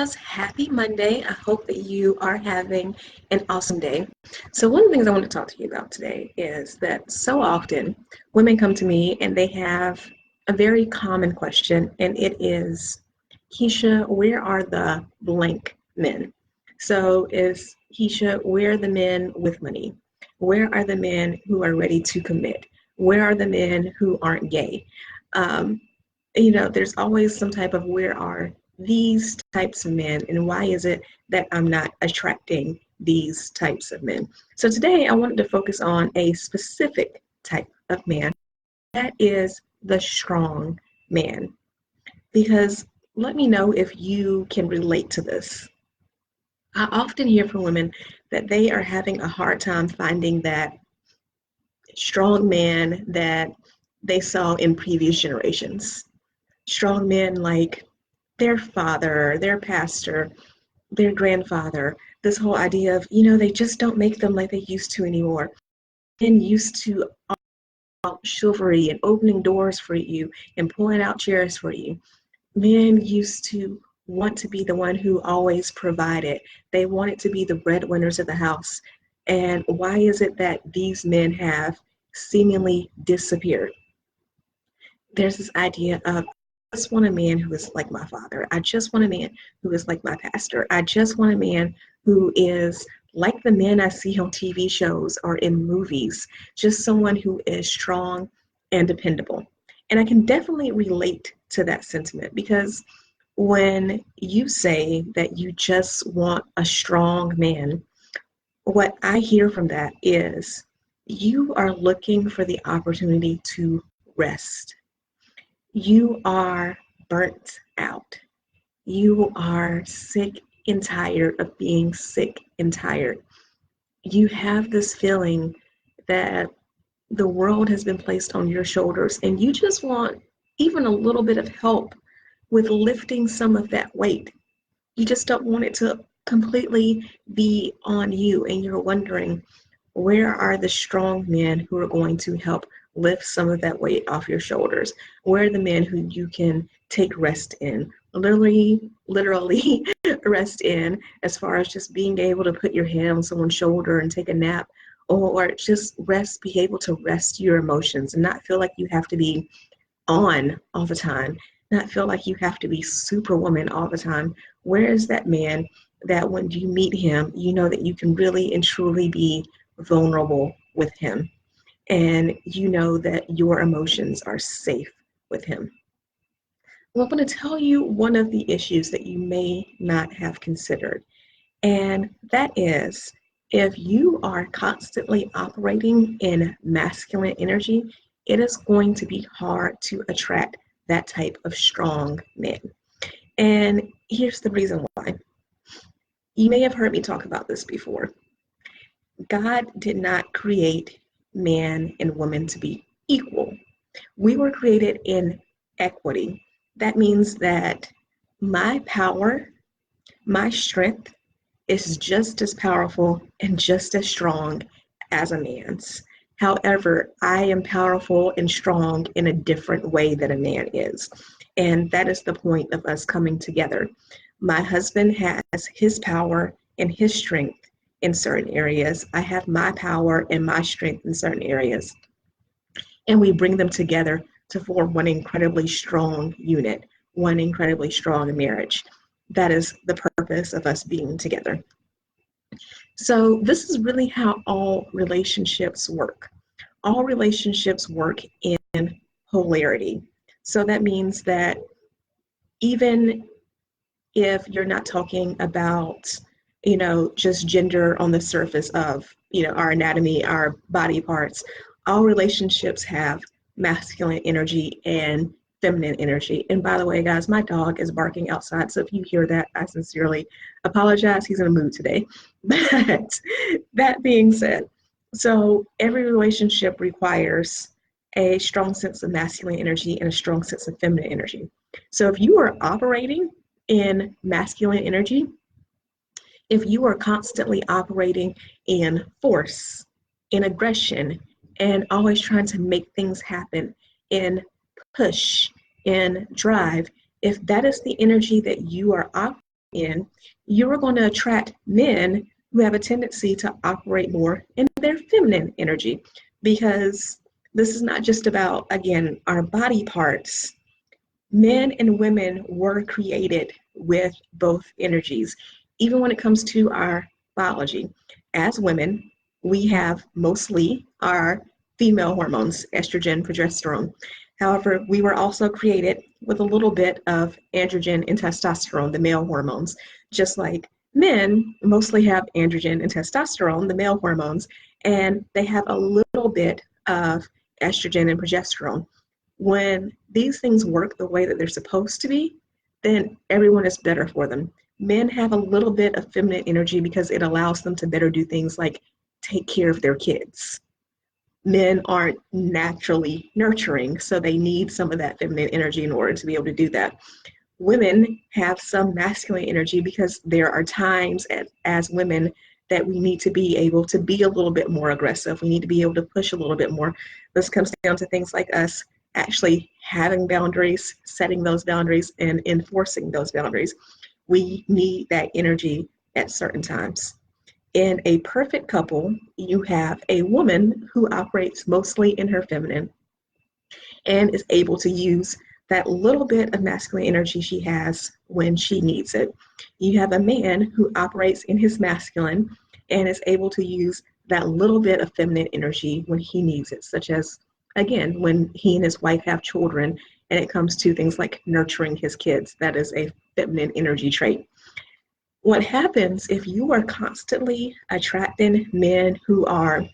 guys, happy Monday. I hope that you are having an awesome day. So, one of the things I want to talk to you about today is that so often women come to me and they have a very common question, and it is, Keisha, where are the blank men? So, is Keisha, where are the men with money? Where are the men who are ready to commit? Where are the men who aren't gay? Um, there's always some type of where are these types of men and why is it that I'm not attracting these types of men? So today I wanted to focus on a specific type of man, that is the strong man. Because let me know if you can relate to this. I often hear from women that they are having a hard time finding that strong man that they saw in previous generations. Strong men like their father, their pastor, their grandfather, this whole idea of, they just don't make them like they used to anymore. Men used to chivalry and opening doors for you and pulling out chairs for you. Men used to want to be the one who always provided. They wanted to be the breadwinners of the house. And why is it that these men have seemingly disappeared? There's this idea of, I just want a man who is like my father. I just want a man who is like my pastor. I just want a man who is like the men I see on TV shows or in movies, just someone who is strong and dependable. And I can definitely relate to that sentiment because when you say that you just want a strong man, what I hear from that is you are looking for the opportunity to rest. You are burnt out. You are sick and tired of being sick and tired. You have this feeling that the world has been placed on your shoulders and you just want even a little bit of help with lifting some of that weight. You just don't want it to completely be on you, and you're wondering, where are the strong men who are going to help lift some of that weight off your shoulders? Where are the men who you can take rest in? Literally rest in, as far as just being able to put your head on someone's shoulder and take a nap, or just be able to rest your emotions and not feel like you have to be on all the time, not feel like you have to be superwoman all the time. Where is that man that when you meet him, you know that you can really and truly be vulnerable with him, and you know that your emotions are safe with him? Well, I'm going to tell you one of the issues that you may not have considered, and that is, if you are constantly operating in masculine energy, it is going to be hard to attract that type of strong man. And here's the reason why. You may have heard me talk about this before. God did not create man and woman to be equal. We were created in equity. That means that my power, my strength is just as powerful and just as strong as a man's. However, I am powerful and strong in a different way than a man is. And that is the point of us coming together. My husband has his power and his strength in certain areas. I have my power and my strength in certain areas. And we bring them together to form one incredibly strong unit, one incredibly strong marriage. That is the purpose of us being together. So this is really how all relationships work. All relationships work in polarity. So that means that even if you're not talking about, just gender on the surface of, our anatomy, our body parts, all relationships have masculine energy and feminine energy. And by the way, guys, my dog is barking outside. So if you hear that, I sincerely apologize. He's in a mood today. But that being said, so every relationship requires a strong sense of masculine energy and a strong sense of feminine energy. So if you are operating in masculine energy, if you are constantly operating in force, in aggression, and always trying to make things happen, in push, in drive, if that is the energy that you are in, you are going to attract men who have a tendency to operate more in their feminine energy, because this is not just about, again, our body parts. Men and women were created with both energies, even when it comes to our biology. As women, we have mostly our female hormones, estrogen, progesterone. However, we were also created with a little bit of androgen and testosterone, the male hormones, just like men mostly have androgen and testosterone, the male hormones, and they have a little bit of estrogen and progesterone. When these things work the way that they're supposed to be, then everyone is better for them. Men have a little bit of feminine energy because it allows them to better do things like take care of their kids. Men aren't naturally nurturing, so they need some of that feminine energy in order to be able to do that. Women have some masculine energy because there are times as women that we need to be able to be a little bit more aggressive. We need to be able to push a little bit more. This comes down to things like us actually having boundaries, setting those boundaries, and enforcing those boundaries. We need that energy at certain times. In a perfect couple, you have a woman who operates mostly in her feminine and is able to use that little bit of masculine energy she has when she needs it. You have a man who operates in his masculine and is able to use that little bit of feminine energy when he needs it, such as, again, when he and his wife have children and it comes to things like nurturing his kids. That is a feminine energy trait. What happens if you are constantly attracting men who are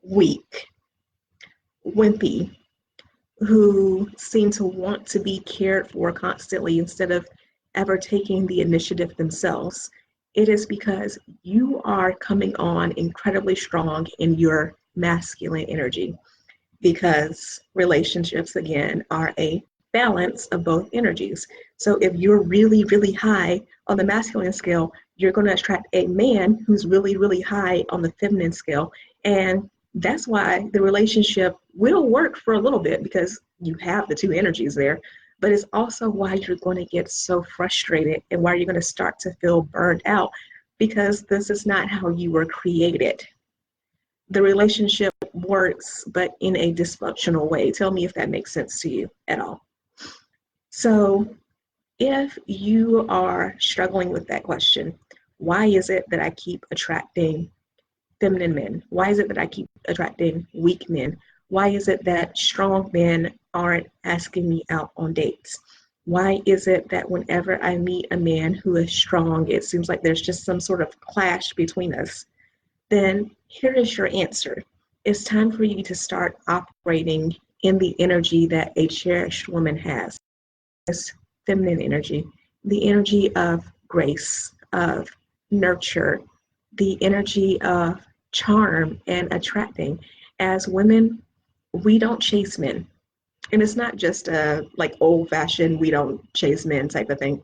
weak, wimpy, who seem to want to be cared for constantly instead of ever taking the initiative themselves? It is because you are coming on incredibly strong in your masculine energy, because relationships, again, are a balance of both energies. So if you're really, really high on the masculine scale, you're going to attract a man who's really, really high on the feminine scale. And that's why the relationship will work for a little bit, because you have the two energies there. But it's also why you're going to get so frustrated and why you're going to start to feel burned out, because this is not how you were created. The relationship works, but in a dysfunctional way. Tell me if that makes sense to you at all. So if you are struggling with that question, why is it that I keep attracting feminine men? Why is it that I keep attracting weak men? Why is it that strong men aren't asking me out on dates? Why is it that whenever I meet a man who is strong, it seems like there's just some sort of clash between us? Then here is your answer. It's time for you to start operating in the energy that a cherished woman has. This feminine energy, the energy of grace, of nurture, the energy of charm and attracting. As women, we don't chase men. And it's not just a like old-fashioned, we don't chase men type of thing.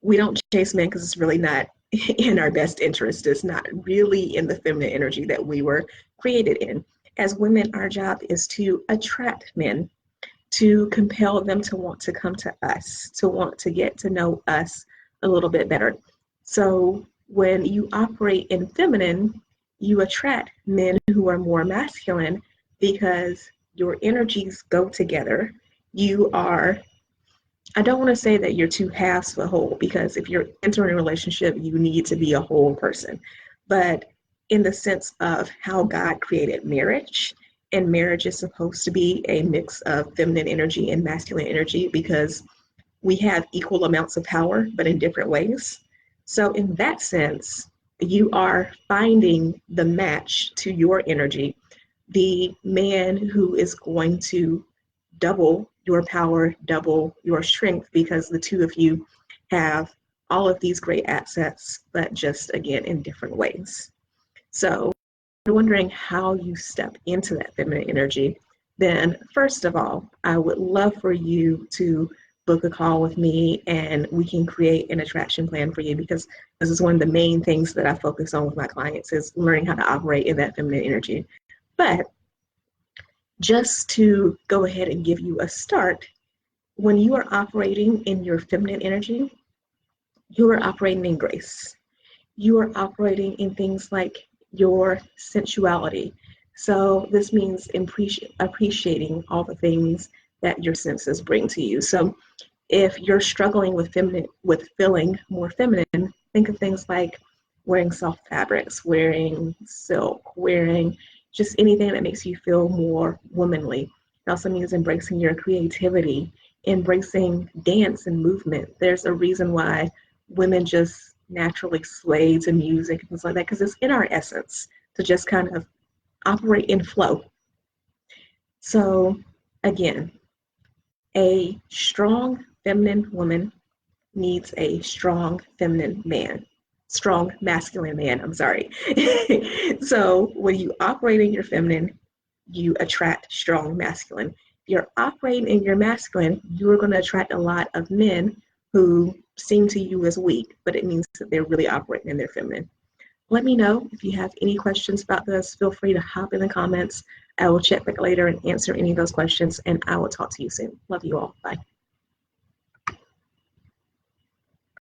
We don't chase men because it's really not in our best interest. It's not really in the feminine energy that we were created in. As women, our job is to attract men, to compel them to want to come to us, to want to get to know us a little bit better. So when you operate in feminine, you attract men who are more masculine because your energies go together. You are, I don't want to say that you're two halves of a whole, because if you're entering a relationship, you need to be a whole person. But in the sense of how God created marriage, and marriage is supposed to be a mix of feminine energy and masculine energy, because we have equal amounts of power, but in different ways. So in that sense, you are finding the match to your energy, the man who is going to double your power, double your strength, because the two of you have all of these great assets, but just again in different ways. So if you're wondering how you step into that feminine energy, then first of all, I would love for you to book a call with me and we can create an attraction plan for you, because this is one of the main things that I focus on with my clients, is learning how to operate in that feminine energy. But just to go ahead and give you a start, when you are operating in your feminine energy, you are operating in grace. You are operating in things like your sensuality. So this means appreciating all the things that your senses bring to you. So if you're struggling with feeling more feminine, think of things like wearing soft fabrics, wearing silk, wearing just anything that makes you feel more womanly. It also means embracing your creativity, embracing dance and movement. There's a reason why women just naturally sway to music and things like that, because it's in our essence to just kind of operate in flow. So again, a strong feminine woman needs a strong feminine man. Strong masculine man, I'm sorry. So when you operate in your feminine, you attract strong masculine. If you're operating in your masculine, you're going to attract a lot of men who seem to you as weak, but it means that they're really operating in their feminine. Let me know if you have any questions about this. Feel free to hop in the comments. I will check back later and answer any of those questions, and I will talk to you soon. Love you all. Bye.